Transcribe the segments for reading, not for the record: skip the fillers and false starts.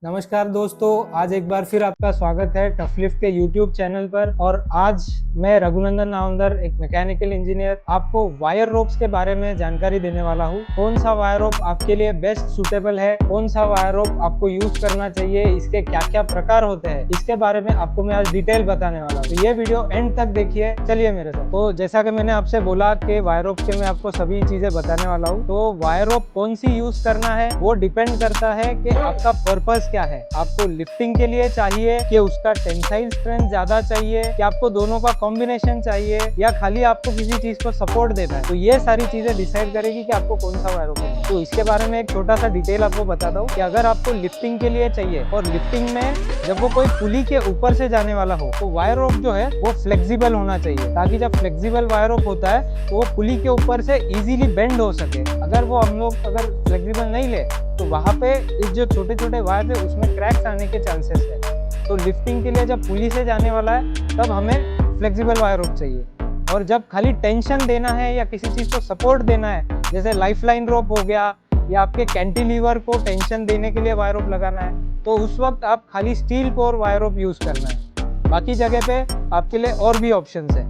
नमस्कार दोस्तों, आज एक बार फिर आपका स्वागत है टफलिफ्ट के यूट्यूब चैनल पर। और आज मैं रघुनंदन नावंदर, एक मैकेनिकल इंजीनियर, आपको वायर रोप्स के बारे में जानकारी देने वाला हूँ। कौन सा वायर रोप आपके लिए बेस्ट सूटेबल है, कौन सा वायर रोप आपको यूज करना चाहिए, इसके क्या क्या प्रकार होते हैं, इसके बारे में आपको मैं आज डिटेल बताने वाला हूँ। तो ये वीडियो एंड तक देखिए, चलिए मेरे साथ। तो जैसा कि मैंने आपसे बोला कि वायर रोप के मैं आपको सभी चीजें बताने वाला हूँ। तो वायर रोप कौन सी यूज करना है वो डिपेंड करता है कि आपका पर्पस क्या है। आपको लिफ्टिंग के लिए चाहिए कि उसका टेंसाइल स्ट्रेंथ ज्यादा चाहिए, कि आपको दोनों का कॉम्बिनेशन चाहिए, या खाली आपको किसी चीज को सपोर्ट देना है। तो ये सारी चीजें डिसाइड करेगी कि आपको कौन सा वायर रोप है। तो इसके बारे में एक छोटा सा डिटेल आपको बताता हूँ कि अगर आपको लिफ्टिंग के लिए चाहिए और लिफ्टिंग में जब वो कोई पुली के ऊपर से जाने वाला हो तो वायर रोप जो है वो फ्लेक्सिबल होना चाहिए, ताकि जब फ्लेक्सिबल वायर रोप होता है तो वो पुली के ऊपर से इजीली बेंड हो सके। अगर वो हम लोग अगर फ्लेक्सिबल नहीं ले तो वहाँ पे इस जो छोटे छोटे वायर है उसमें क्रैक्स आने के चांसेस है। तो लिफ्टिंग के लिए जब पुली से जाने वाला है तब हमें फ्लेक्सिबल वायर रोप चाहिए। और जब खाली टेंशन देना है या किसी चीज को सपोर्ट देना है, जैसे लाइफलाइन रोप हो गया या आपके कैंटिलीवर को टेंशन देने के लिए वायर रोप लगाना है, तो उस वक्त आप खाली steel core wire rope use करना है। बाकी जगह पे आपके लिए और भी ऑप्शंस है।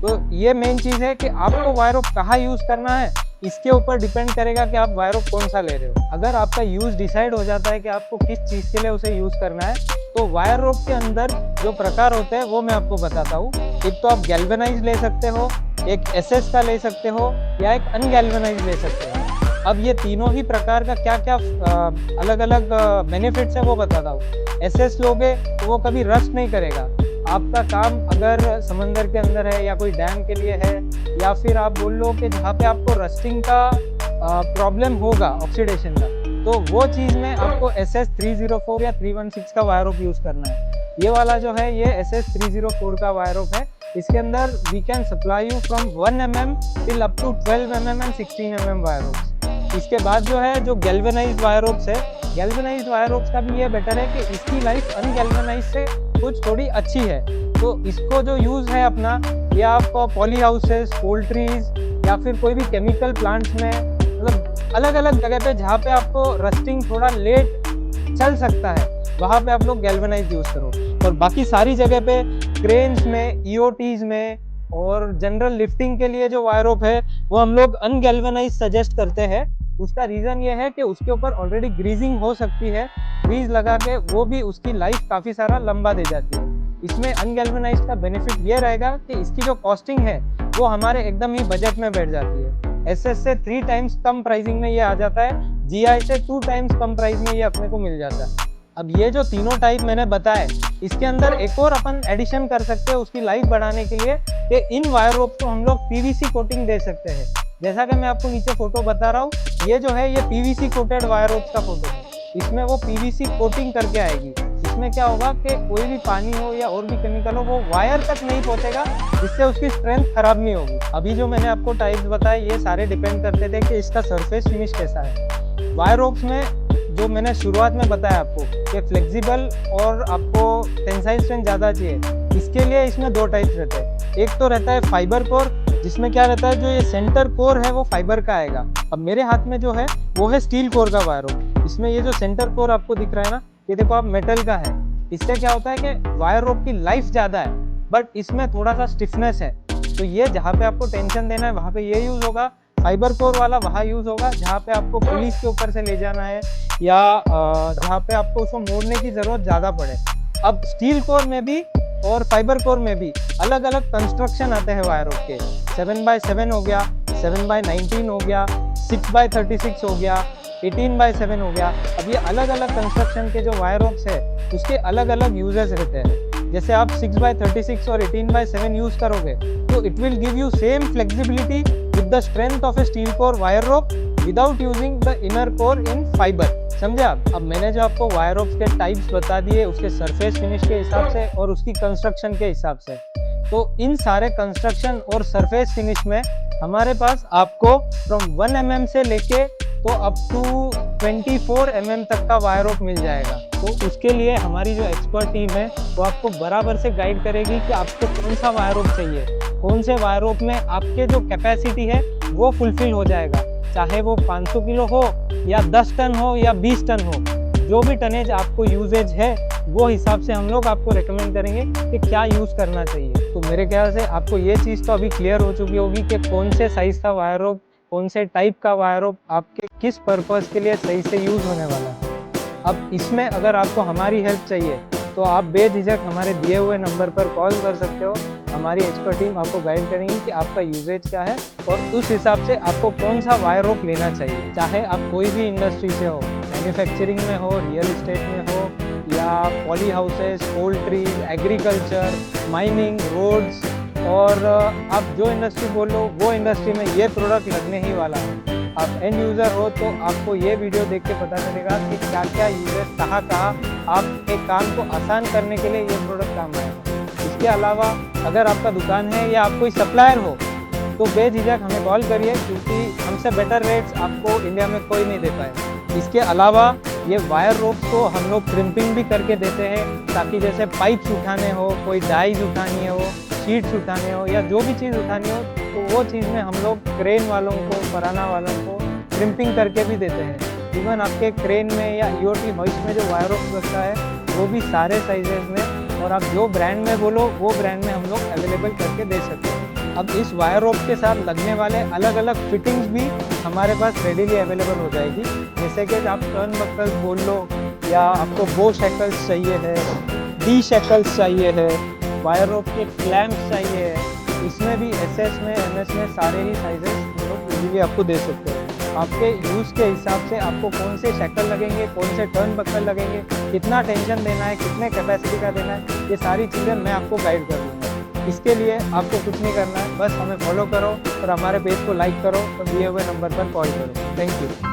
तो ये मेन चीज है कि आपको वायर रोप कहाँ यूज करना है, इसके ऊपर डिपेंड करेगा कि आप वायर रोप कौन सा ले रहे हो। अगर आपका यूज डिसाइड हो जाता है कि आपको किस चीज के लिए उसे यूज करना है, तो वायर रोप के अंदर जो प्रकार होते हैं वो मैं आपको बताता हूँ। एक तो आप गैल्वेनाइज ले सकते हो, एक एसएस का ले सकते हो, या एक अनगैल्वेनाइज ले सकते हो। अब ये तीनों ही प्रकार का क्या क्या अलग अलग बेनिफिट्स है वो बताता हूँ। एसएस लोगे तो वो कभी रस्ट नहीं करेगा। आपका काम अगर समंदर के अंदर है या कोई डैम के लिए है, या फिर आप बोल लो कि जहाँ पे आपको रस्टिंग का प्रॉब्लम होगा, ऑक्सीडेशन का, तो वो चीज़ में आपको SS 304 या 316 का वायर रोप यूज़ करना है। ये वाला जो है ये SS 304 का वायर रोप है। इसके अंदर we can supply you from 1 mm till up to 12 mm and 16 mm wire ropes. इसके बाद जो है जो गैल्वेनाइज्ड वायर रोप्स है, गैल्वेनाइज्ड वायर रोप्स का भी ये बेटर है कि इसकी लाइफ अनगैल्वेनाइज्ड से कुछ थोड़ी अच्छी है। तो इसको जो यूज़ है अपना, ये आपको पॉली हाउसेस, पोल्ट्रीज या फिर कोई भी केमिकल प्लांट्स में, मतलब अलग अलग जगह पे जहाँ पे आपको रस्टिंग थोड़ा लेट चल सकता है, वहाँ पे आप लोग गैल्वेनाइज यूज़ करो। और बाकी सारी जगह पे क्रेन्स में, ईओटीज में और जनरल लिफ्टिंग के लिए जो वायर रोप है वो हम लोग अनगैल्वेनाइज सजेस्ट करते हैं। उसका रीज़न ये है कि उसके ऊपर ऑलरेडी ग्रीजिंग हो सकती है, ग्रीज लगा के वो भी उसकी लाइफ काफ़ी सारा लंबा दे जाती है। इसमें अनगैल्वेनाइज्ड का बेनिफिट ये रहेगा कि इसकी जो कॉस्टिंग है वो हमारे एकदम ही बजट में बैठ जाती है। एसएस से 3 टाइम्स कम प्राइसिंग में ये आ जाता है, जीआई से 2 टाइम्स कम प्राइस में ये अपने को मिल जाता है। अब ये जो तीनों टाइप मैंने बताए, इसके अंदर एक और अपन एडिशन कर सकते हैं उसकी लाइफ बढ़ाने के लिए, कि इन वायर रोप को हम लोग पीवीसी कोटिंग दे सकते हैं। जैसा कि मैं आपको नीचे फोटो बता रहा हूँ, ये जो है ये पीवीसी कोटेड वायर रोप्स का फोटो है। इसमें वो पीवीसी कोटिंग करके आएगी। इसमें क्या होगा कि कोई भी पानी हो या और भी केमिकल हो वो वायर तक नहीं पहुंचेगा, जिससे उसकी स्ट्रेंथ खराब नहीं होगी। अभी जो मैंने आपको टाइप्स बताए ये सारे डिपेंड करते थे कि इसका सरफेस फिनिश कैसा है। वायर रोप्स में जो मैंने शुरुआत में बताया आपको कि फ्लेक्सिबल और आपको टेंसाइल स्ट्रेंथ ज़्यादा चाहिए, इसके लिए इसमें 2 टाइप्स रहते हैं। एक तो रहता है फाइबर कोर, जिसमें क्या रहता है, जो ये सेंटर कोर है वो फाइबर का आएगा। अब मेरे हाथ में जो है वो है स्टील कोर का वायर रोप। इसमें ये जो सेंटर कोर आपको दिख रहा है ना, ये देखो आप मेटल का है। इससे क्या होता है कि वायर रोप की लाइफ ज़्यादा है, बट इसमें थोड़ा सा स्टिफनेस है। तो ये जहाँ पे आपको टेंशन देना है वहाँ पे ये यूज़ होगा, फाइबर कोर वाला वहाँ यूज़ होगा जहाँ पे आपको पुलिस के ऊपर से ले जाना है या जहाँ पे आपको उसको मोड़ने की ज़रूरत ज़्यादा पड़े। अब स्टील कोर में भी और फाइबर कोर में भी अलग अलग कंस्ट्रक्शन आते हैं वायर रोप के। 7x7 हो गया, 7x19 हो गया, 6x36 हो गया, 18x7 हो गया। अब ये अलग अलग कंस्ट्रक्शन के जो वायर रोप्स है उसके अलग अलग यूजेस रहते हैं। जैसे आप 6x36 और 18x7 यूज करोगे तो it will give you same flexibility with the strength of A steel core wire rope without using the inner core in fibre. समझे आप? अब मैंने जो आपको वायर रोप्स के टाइप्स बता दिए उसके सरफेस फिनिश के हिसाब से और उसकी कंस्ट्रक्शन के हिसाब से, तो इन सारे कंस्ट्रक्शन और सरफेस फिनिश में हमारे पास आपको फ्रॉम 1 mm से लेके तो अप टू 24 mm तक का वायर रोप मिल जाएगा। तो उसके लिए हमारी जो एक्सपर्ट टीम है वो आपको बराबर से गाइड करेगी कि आपको कौन सा वायर रोप चाहिए, कौन से वायर रोप में आपके जो कैपेसिटी है वो फुलफिल हो जाएगा, चाहे वो 500 किलो हो या 10 टन हो या 20 टन हो। जो भी टनेज आपको यूजेज है वो हिसाब से हम लोग आपको रेकमेंड करेंगे कि क्या यूज़ करना चाहिए। तो मेरे ख्याल से आपको ये चीज़ तो अभी क्लियर हो चुकी होगी कि कौन से साइज़ का वायर रोप, कौन से टाइप का वायर रोप आपके किस पर्पज़ के लिए सही से यूज़ होने वाला है। अब इसमें अगर आपको हमारी हेल्प चाहिए तो आप बेझिझक हमारे दिए हुए नंबर पर कॉल कर सकते हो। हमारी एक्सपर्ट टीम आपको गाइड करेंगी कि आपका यूजेज क्या है और उस हिसाब से आपको कौन सा वायर रोप लेना चाहिए। चाहे आप कोई भी इंडस्ट्री से हो, मैन्युफैक्चरिंग में हो, रियल एस्टेट में हो, या poly houses, poultries, agriculture, mining, roads, और आप जो इंडस्ट्री बोल लो वो इंडस्ट्री में ये प्रोडक्ट लगने ही वाला है। आप एंड यूज़र हो तो आपको ये वीडियो देख के पता चलेगा कि क्या क्या यूजर कहाँ आपके काम को आसान करने के लिए ये प्रोडक्ट काम आएगा। इसके अलावा अगर आपका दुकान है या आप कोई सप्लायर हो तो बेझिझक हमें कॉल करिए, क्योंकि हमसे बेटर रेट्स आपको इंडिया में कोई नहीं दे पाएगा। इसके अलावा ये वायर रोप्स को हम लोग क्रिम्पिंग भी करके देते हैं, ताकि जैसे पाइप्स उठाने हो, कोई डाइज उठानी हो, शीट्स उठाने हो, या जो भी चीज़ उठानी हो तो वो चीज़ में हम लोग क्रेन वालों को, फराना वालों को क्रिम्पिंग करके भी देते हैं। इवन आपके क्रेन में या ईओटी हॉइस्ट में जो वायर रोप लगता है वो भी सारे साइजेस में, और आप जो ब्रांड में बोलो वो ब्रांड में हम लोग अवेलेबल करके दे सकते हैं। अब इस वायर रोप के साथ लगने वाले अलग अलग फिटिंग्स भी हमारे पास रेडीली अवेलेबल हो जाएगी। जैसे कि आप टर्न बकल्स बोल लो, या आपको बो शैकल्स चाहिए है, डी शैकल्स चाहिए है, वायर रोप के क्लैम्प्स चाहिए है, इसमें भी एसएस में, एमएस में सारे ही साइजेस हम लोग रेडीली आपको दे सकते हैं। आपके यूज़ के हिसाब से आपको कौन से शैकल लगेंगे, कौन से टर्न बकल लगेंगे, कितना टेंशन देना है, कितने कैपेसिटी का देना है, ये सारी चीज़ें मैं आपको गाइड कर दूँगा। इसके लिए आपको कुछ नहीं करना है, बस हमें फॉलो करो और हमारे पेज को लाइक करो और दिए हुए नंबर पर कॉल करो। Thank you.